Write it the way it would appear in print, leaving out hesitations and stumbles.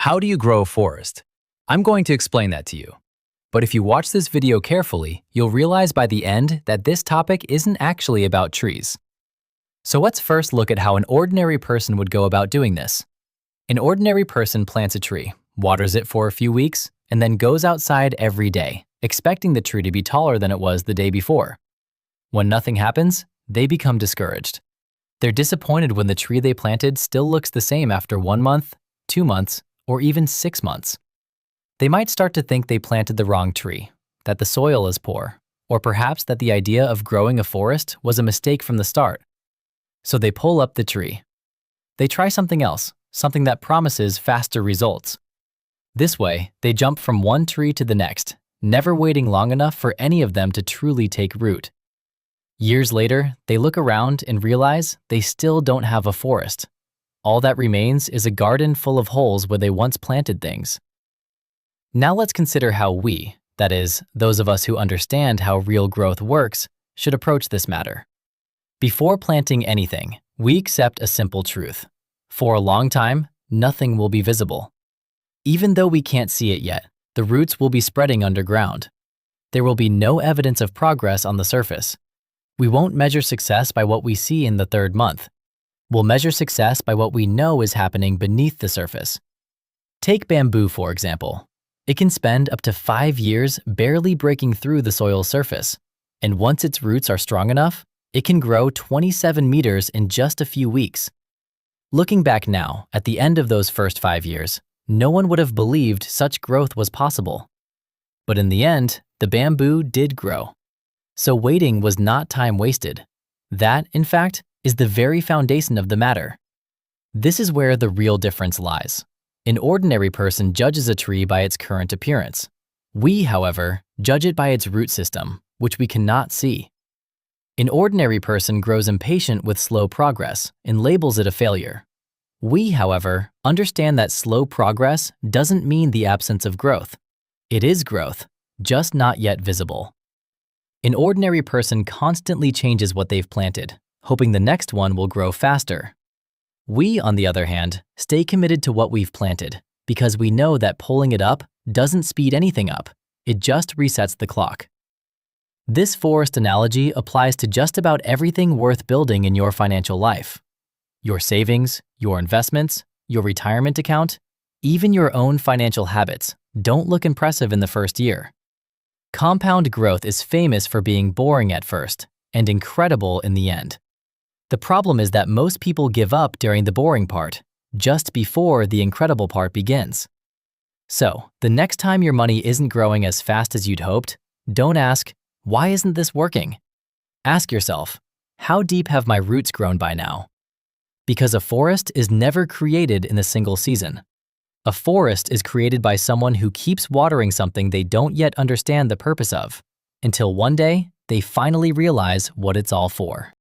How do you grow a forest? I'm going to explain that to you. But if you watch this video carefully, you'll realize by the end that this topic isn't actually about trees. So let's first look at how an ordinary person would go about doing this. An ordinary person plants a tree, waters it for a few weeks, and then goes outside every day, expecting the tree to be taller than it was the day before. When nothing happens, they become discouraged. They're disappointed when the tree they planted still looks the same after 1 month, 2 months, or even 6 months. They might start to think they planted the wrong tree, that the soil is poor, or perhaps that the idea of growing a forest was a mistake from the start. So they pull up the tree. They try something else, something that promises faster results. This way, they jump from one tree to the next, never waiting long enough for any of them to truly take root. Years later, they look around and realize they still don't have a forest. All that remains is a garden full of holes where they once planted things. Now let's consider how we, that is, those of us who understand how real growth works, should approach this matter. Before planting anything, we accept a simple truth. For a long time, nothing will be visible. Even though we can't see it yet, the roots will be spreading underground. There will be no evidence of progress on the surface. We won't measure success by what we see in the 3rd month. We'll measure success by what we know is happening beneath the surface. Take bamboo, for example. It can spend up to 5 years barely breaking through the soil's surface, and once its roots are strong enough, it can grow 27 meters in just a few weeks. Looking back now, at the end of those first 5 years, no one would have believed such growth was possible. But in the end, the bamboo did grow. So waiting was not time wasted. That, in fact, is the very foundation of the matter. This is where the real difference lies. An ordinary person judges a tree by its current appearance. We, however, judge it by its root system, which we cannot see. An ordinary person grows impatient with slow progress and labels it a failure. We, however, understand that slow progress doesn't mean the absence of growth. It is growth, just not yet visible. An ordinary person constantly changes what they've planted, hoping the next one will grow faster. We, on the other hand, stay committed to what we've planted because we know that pulling it up doesn't speed anything up, it just resets the clock. This forest analogy applies to just about everything worth building in your financial life. Your savings, your investments, your retirement account, even your own financial habits don't look impressive in the first year. Compound growth is famous for being boring at first and incredible in the end. The problem is that most people give up during the boring part, just before the incredible part begins. So, the next time your money isn't growing as fast as you'd hoped, don't ask, "Why isn't this working?" Ask yourself, "How deep have my roots grown by now?" Because a forest is never created in a single season. A forest is created by someone who keeps watering something they don't yet understand the purpose of, until one day they finally realize what it's all for.